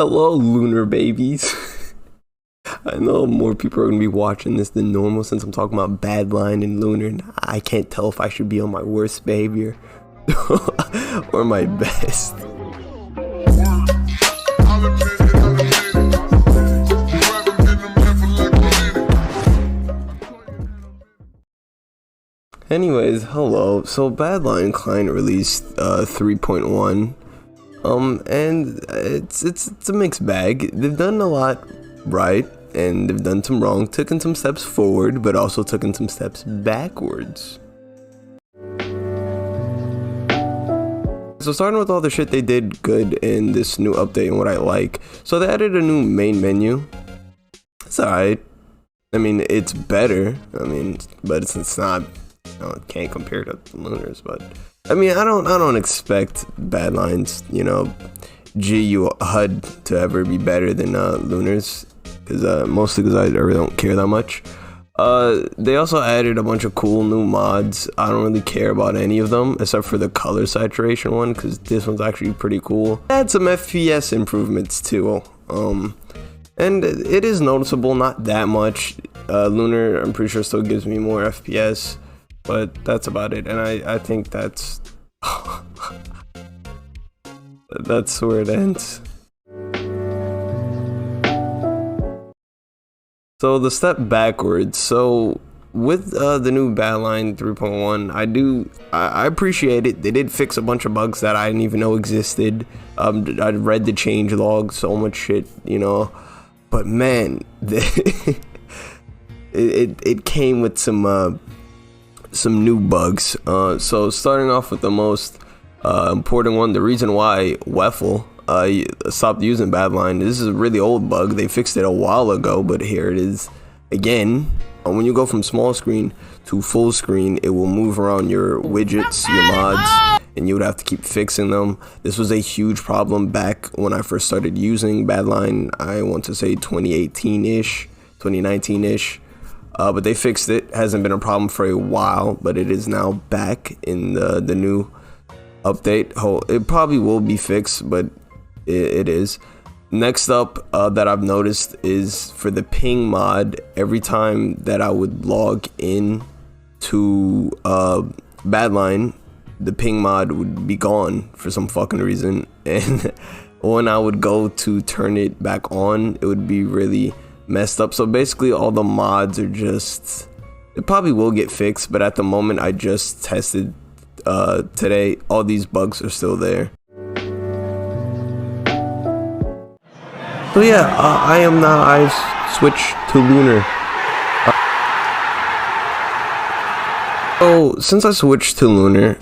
Hello, Lunar babies. I know more people are going to be watching this than normal since I'm talking about Badlion and Lunar, and I can't tell if I should be on my worst behavior or my best. Anyways, hello. So Badlion client released 3.1. And it's a mixed bag. They've done a lot right, and they've done some wrong, taken some steps forward, but also taken some steps backwards. So starting with all the shit they did good in this new update and what I like. So they added a new main menu. It's alright. I mean, it's better. But it's not, it can't compare to Lunar's, but I mean, I don't expect Badlion's, GU HUD to ever be better than Lunar's, mostly because I really don't care that much. They also added a bunch of cool new mods. I don't really care about any of them except for the color saturation one, because this one's actually pretty cool. Add some FPS improvements too, and it is noticeable, not that much. Lunar, I'm pretty sure, still gives me more FPS. But that's about it, and I think that's that's where it ends. So the step backwards. So with the new Badlion 3.1, I appreciate it. They did fix a bunch of bugs that I didn't even know existed. I read the change log, so much shit, But man, it came with some new bugs. So starting off with the most important one, the reason why Weffel stopped using Badlion. This is a really old bug. They fixed it a while ago, but here it is again. When you go from small screen to full screen, it will move around your widgets, your mods, and you would have to keep fixing them. This was a huge problem back when I first started using Badlion. I want to say 2018-ish, 2019-ish. But they fixed it. Hasn't been a problem for a while, but it is now back in the new update. It probably will be fixed, but it is. Next up that I've noticed is for the ping mod. Every time that I would log in to Badlion, the ping mod would be gone for some fucking reason. And when I would go to turn it back on, it would be really messed up. So basically all the mods are just, it probably will get fixed, but at the moment I just tested today, all these bugs are still there. So yeah, I switched to Lunar. So since I switched to Lunar,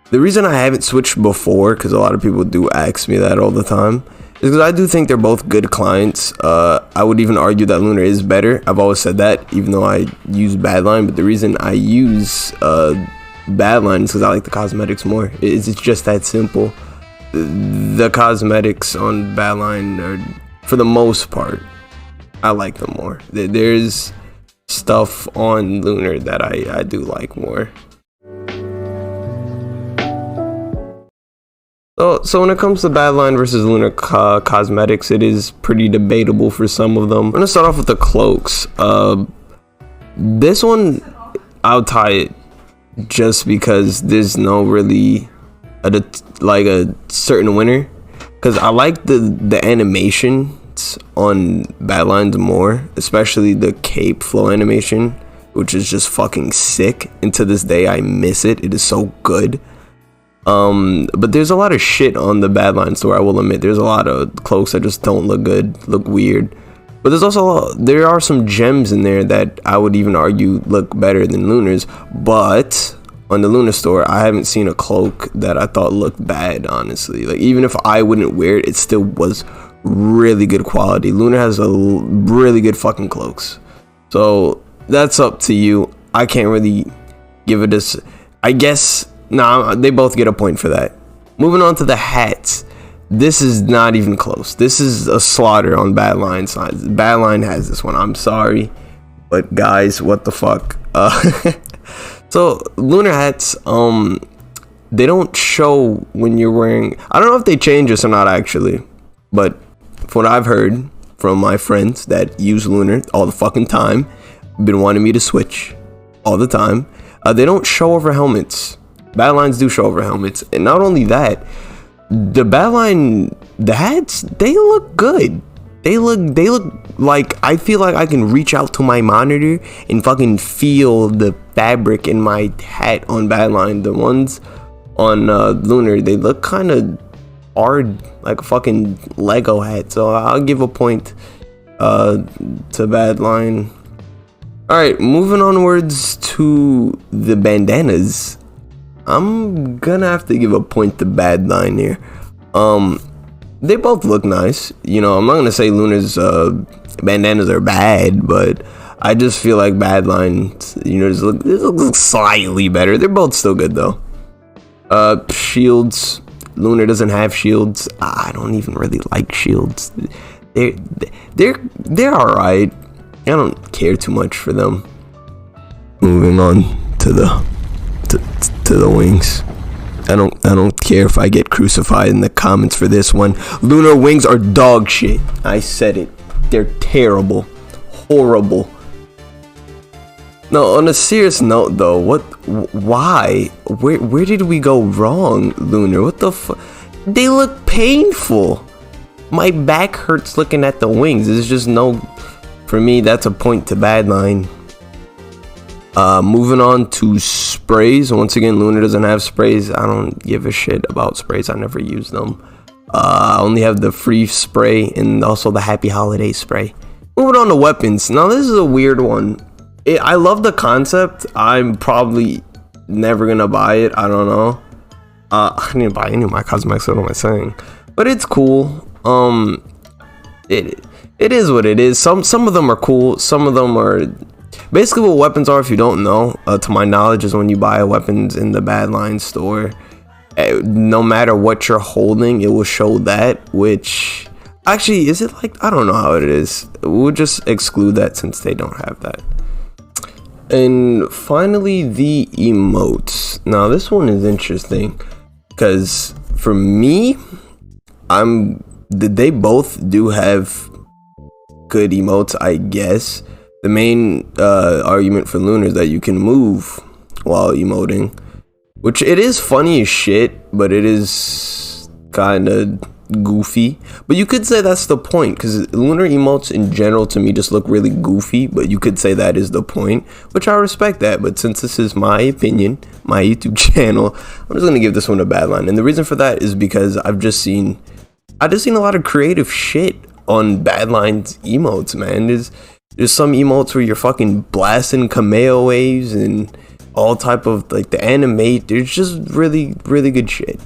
the reason I haven't switched before, because a lot of people do ask me that all the time, because I do think they're both good clients. I would even argue that Lunar is better. I've always said that, even though I use Badlion. But the reason I use Badlion is because I like the cosmetics more. It's just that simple. The cosmetics on Badlion are, for the most part, I like them more. There's stuff on Lunar that I do like more. So when it comes to Badlion versus Lunar cosmetics, it is pretty debatable for some of them. I'm gonna start off with the cloaks. This one, I'll tie it just because there's no really a certain winner. Because I like the animations on Badlions more, especially the cape flow animation, which is just fucking sick. And to this day, I miss it. It is so good. But there's a lot of shit on the Badlion store, I will admit. There's a lot of cloaks that just don't look good, look weird. But there are some gems in there that I would even argue look better than Lunar's. But on the Lunar store, I haven't seen a cloak that I thought looked bad, honestly. Like, even if I wouldn't wear it, it still was really good quality. Lunar has a really good fucking cloaks. So that's up to you. I can't really give it this. I guess, nah, they both get a point for that. Moving on to the hats. This is not even close. This is a slaughter on Badlion side. Badlion has this one. I'm sorry, but guys, what the fuck? So Lunar hats, they don't show when you're wearing. I don't know if they change this or not actually, But from what I've heard from my friends that use Lunar all the fucking time, been wanting me to switch all the time, they don't show over helmets. Badlines do show over helmets, and not only that, the Badline, the hats, they look good. They look like, I feel like I can reach out to my monitor and fucking feel the fabric in my hat on Badline. The ones on Lunar, they look kind of hard, like a fucking Lego hat. So I'll give a point to Badline. Alright, moving onwards to the bandanas. I'm gonna have to give a point to Badline here. They both look nice. You know, I'm not gonna say Lunar's bandanas are bad, but I just feel like Badline, you know, just look slightly better. They're both still good though. Shields. Lunar doesn't have shields. I don't even really like shields. They're alright. I don't care too much for them. Moving on to the wings. I don't care if I get crucified in the comments for this one. Lunar wings are dog shit. I said it. They're terrible. Horrible. No, on a serious note though, why? Where did we go wrong, Lunar? What the fuck? They look painful. My back hurts looking at the wings. There's just no, for me, that's a point to Badline. Moving on to sprays. Once again, Lunar doesn't have sprays. I don't give a shit about sprays. I never use them. I only have the free spray and also the happy holiday spray. Moving on to weapons. Now this is a weird one. I love the concept. I'm probably never gonna buy it. I don't know. I didn't buy any of my cosmetics. What am I saying? But it's cool. It is what it is. Some of them are cool. Some of them are. Basically, what weapons are, if you don't know, to my knowledge, is when you buy weapons in the Badline store, no matter what you're holding, it will show that, which, actually, is it like, I don't know how it is. We'll just exclude that since they don't have that. And finally, the emotes. Now, this one is interesting, because for me, they both do have good emotes, I guess. The main argument for Lunar is that you can move while emoting, which it is funny as shit, but it is kind of goofy. But you could say that's the point, because Lunar emotes in general to me just look really goofy, but you could say that is the point, which I respect that. But since this is my opinion, my YouTube channel, I'm just gonna give this one a Badline. And the reason for that is because I've just seen a lot of creative shit on Badline's emotes, man. There's some emotes where you're fucking blasting Kameo waves and all type of, like, the animate. There's just really, really good shit.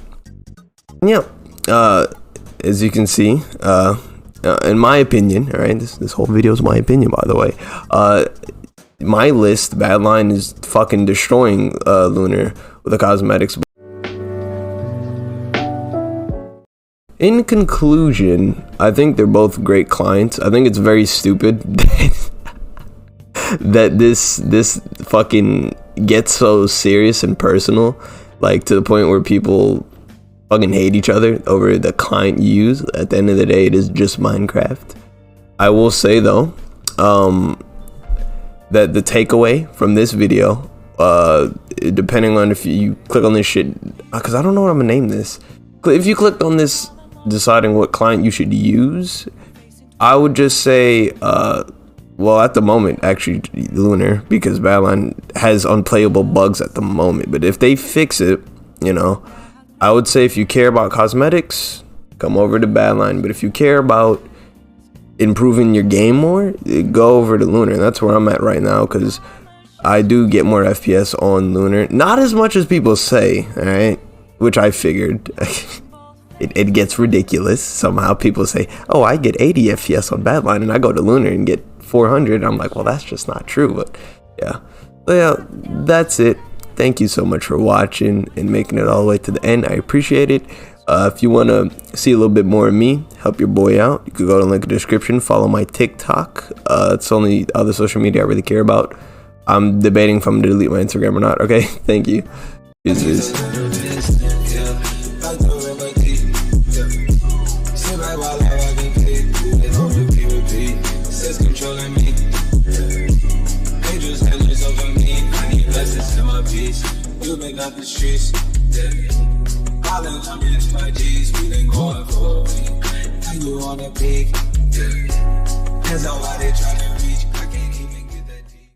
Yeah. As you can see, in my opinion, all right, this whole video is my opinion, by the way. My list, Badline is fucking destroying Lunar with the cosmetics. In conclusion, I think they're both great clients. I think it's very stupid that this fucking gets so serious and personal, like to the point where people fucking hate each other over the client you use. At the end of the day, it is just Minecraft. I will say though, that the takeaway from this video, depending on if you click on this shit, because I don't know what I'm gonna name this. If you clicked on this deciding what client you should use, I would just say, well, at the moment, actually, Lunar, because Badline has unplayable bugs at the moment. But if they fix it, you know, I would say if you care about cosmetics, come over to Badline. But if you care about improving your game more, go over to Lunar. That's where I'm at right now, because I do get more FPS on Lunar. Not as much as people say, all right, which I figured. It gets ridiculous. Somehow people say, oh, I get 80 FPS on Badline, and I go to Lunar and get 400. I'm like, well, that's just not true. But yeah, that's it. Thank you so much for watching and making it all the way to the end. I appreciate it. If you want to see a little bit more of me, help your boy out, you could go to the link in the description. Follow my TikTok. It's the only other social media I really care about. I'm debating if I'm going to delete my Instagram or not. Okay, thank you. Peace. that's controlling me. Angels, headlights over me. I need blessings in my peace. You been out the streets. All in on me, it's my G's. We been going for a week. And you on the peak. Hands on why they tryna